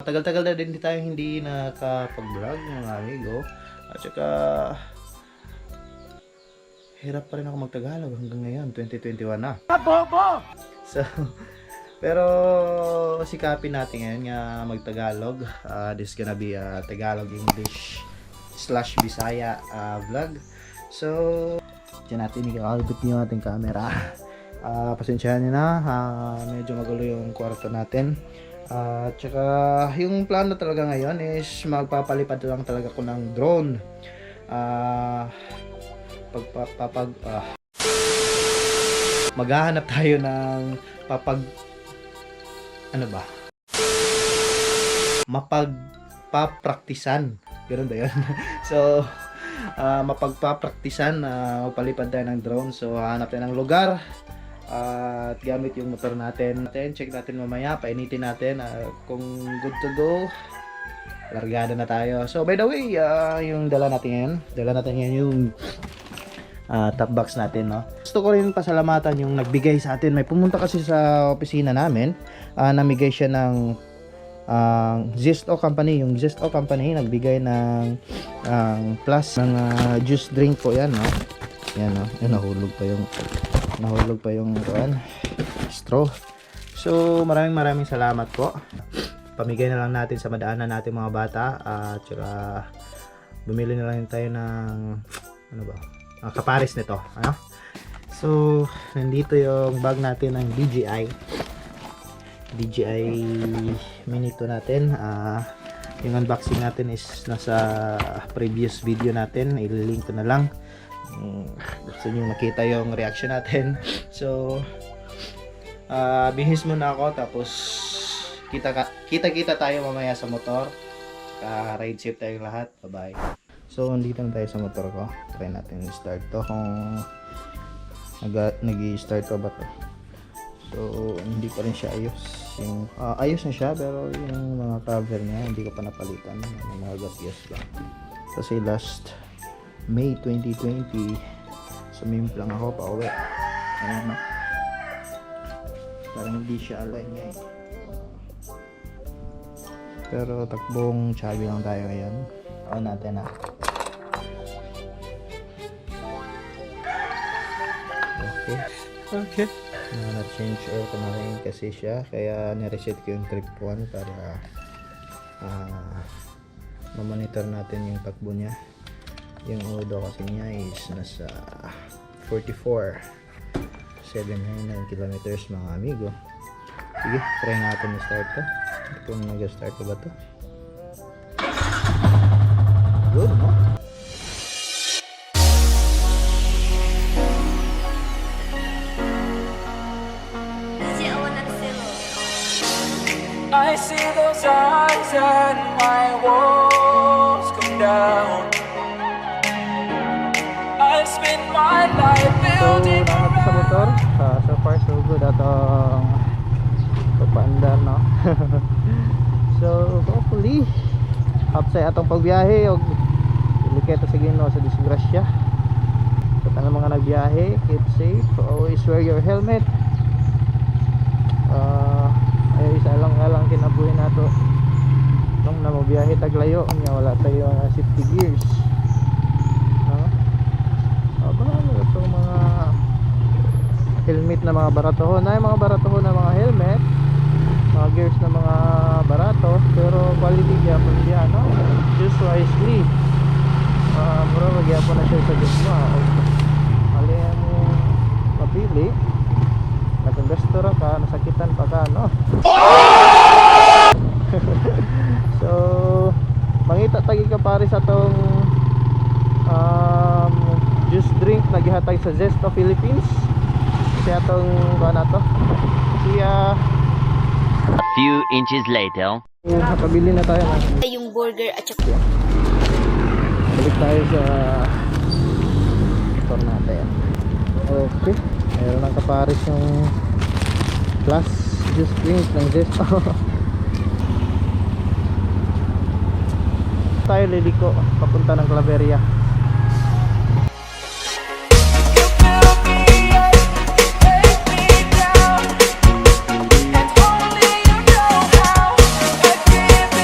Tagal-tagal na din tayo hindi nakapag-vlog mga amigo. At saka hirap pa rin ako magtagalog hanggang ngayon, 2021 na. Bobo! So, pero sikapin natin ngayon nga magtagalog. This is gonna be a Tagalog English / Bisaya vlog. So, dyan natin ikakalipit yung ating camera. Pasensyahan nyo na, medyo magulo yung kwarto natin. Tsaka yung plano talaga ngayon is magpapalipad lang talaga ko ng drone. Maghahanap tayo ng mapagpapraktisan. Ganun ba yun? So, mapagpapraktisan, magpalipad tayo ng drone. So, hanap tayo ng lugar. At gamit yung motor natin. Check natin mamaya, painitin natin kung good to go. Largada na tayo. So by the way, yung dala natin ngayon yung top box natin, no. Gusto ko rin pasalamatan yung nagbigay sa atin. May pumunta kasi sa opisina namin, namigay siya ng Zesto Company. Yung Zesto Company nagbigay ng plus ng juice drink po yan, no. Yan, no. Yan, nahulog pa yung straw. So maraming salamat po. Pamigay na lang natin sa madaanan natin mga bata, at saka bumili na lang tayo ng kaparis nito, ano. So nandito yung bag natin ng DJI Mini 2 natin. Yung unboxing natin is nasa previous video natin, ililink ko na lang. Gusto nyo makita yung reaction natin. So bihis muna ako, tapos kita tayo mamaya sa motor. Ride safe tayong lahat. Bye bye. So andito na tayo sa motor ko. Try natin i-start to kung nag-i-start pa ba to. So hindi pa rin siya ayos. Ayos na siya, pero yung mga cover niya hindi ko pa napalitan. Mga gas lang. Kasi last May 2020 sumimp lang ako pa uwi. Ayan, no? Parang hindi siya align ngayon. Pero takbong chubby lang tayo ngayon. On natin na. Okay. Na-change oil ko na rin kasi siya. Kaya nireset ko yung trip 1 para ma-monitor natin yung takbo niya. Yung odo kasi niya is nasa 700 kilometers mga amigo. Sige, try natin i-start to. Kung nag-start ko ba to. Good, no? I see those eyes and my walls come down. I spend my life building around. Sa motor, so far so good atong pagpaandar, no. So hopefully upside atong pagbiyahe og delikado sa Ginoo sa disgrasya. Sa tanang mga nagbiyahe, keep safe, always wear your helmet. Ay isa lang kinabuhi nato nung namabiyahe taglayo nya wala tayo safety gears, no. Itong mga helmet na mga baratohon, ay mga baratohon na mga helmet, mga gears na mga barato, pero quality gyapon diya, no. Choose wisely. Mura magyapon na siya sa gitna. Mali mo mapili, nagagastos ra ka, nasakitan pa ka, no. So mangita tagi ka pare sa tong juice drink na gihatag sa Zesto Philippines. Siya tong na to. Siya a few inches later. Nakabili na tayo ng yung burger at saka balik tayo sa motor natin. Okay, meron ng kapares yung plus juice drink ng Zesto. Tayo liliko papunta ng Claveria. and only you know how I give it.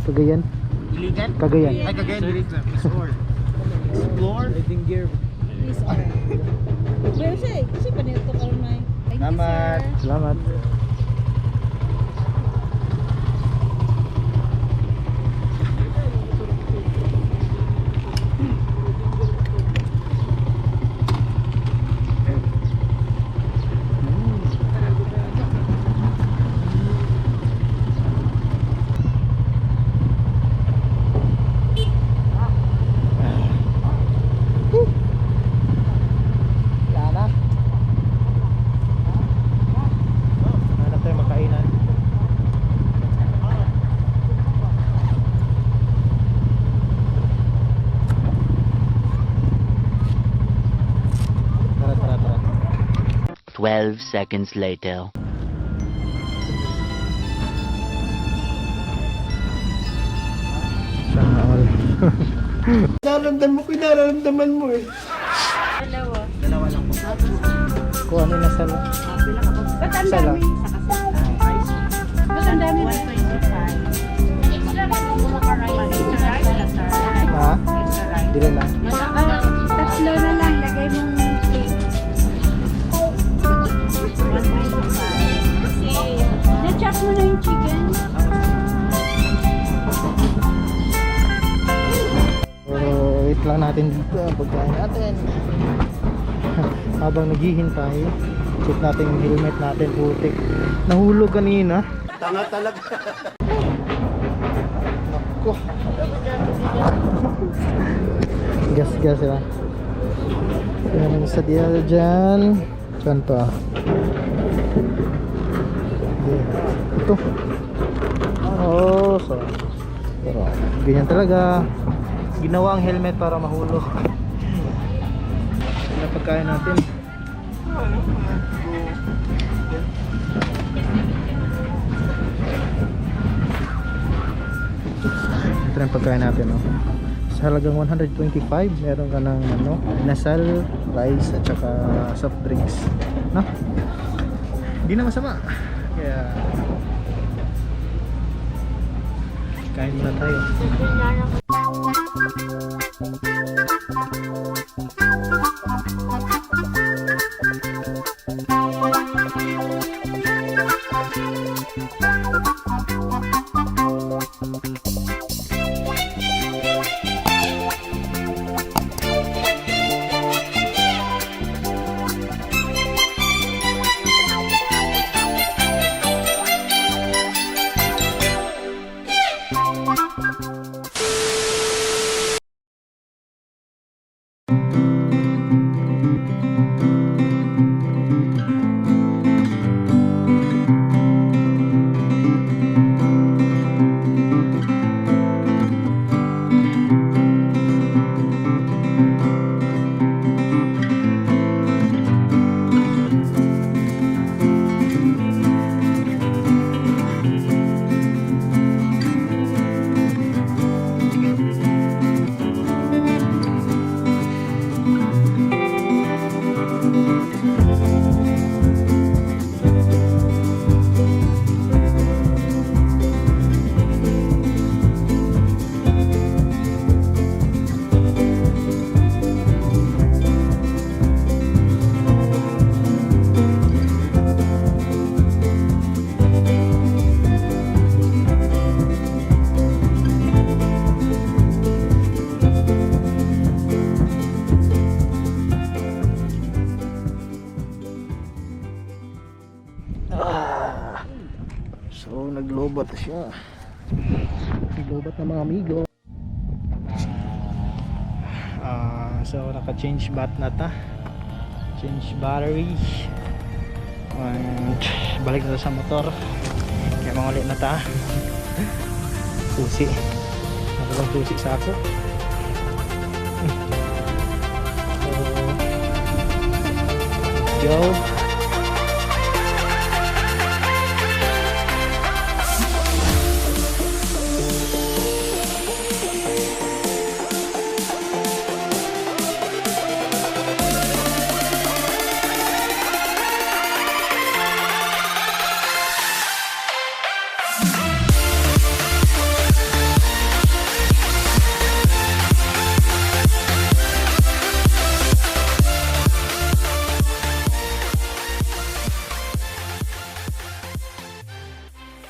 Cagayan. Iligan? Cagayan. Ay, Cagayan. Explore. Explore? Riding gear. Pero siya eh, kasi panito ka rin may. Thank you, Salamat. sir. Salamat. Wala na. Hanap tayo makainan. Tara. 12 seconds later. Sana all. Dalawa. Dalawa lang po. Kung ano yung nasa Ba't ang Sala. dami? Ba't ang dami? 125. ha? Dili na. Tatlo na lang, lagay mong cake. 125. Na-check mo na yung chicken? Pero wait lang natin dito ang pagkain natin. Habang naghihintay, check natin yung helmet natin, putik. Nahulog kanina. Tanga talaga. Ako. Gas sila. Yan ang isa dyan. Saan to ah? Ito. Oh, so. Pero ganyan talaga. Ginawa ang helmet para mahulog. Yan ang pagkain natin. Ito na yung pagkain natin, no? Sa halagang 125, meron ka ng ano, inasal, rice, at saka soft drinks, no? Hindi na masama. Kaya kain muna tayo. So naglobat na siya. Naglobat na mga amigo. So naka-change bat na ta. Change battery. And balik na sa motor. Kaya mangulit na ta. Susi. Nakalang susi sa ako. So, let's go.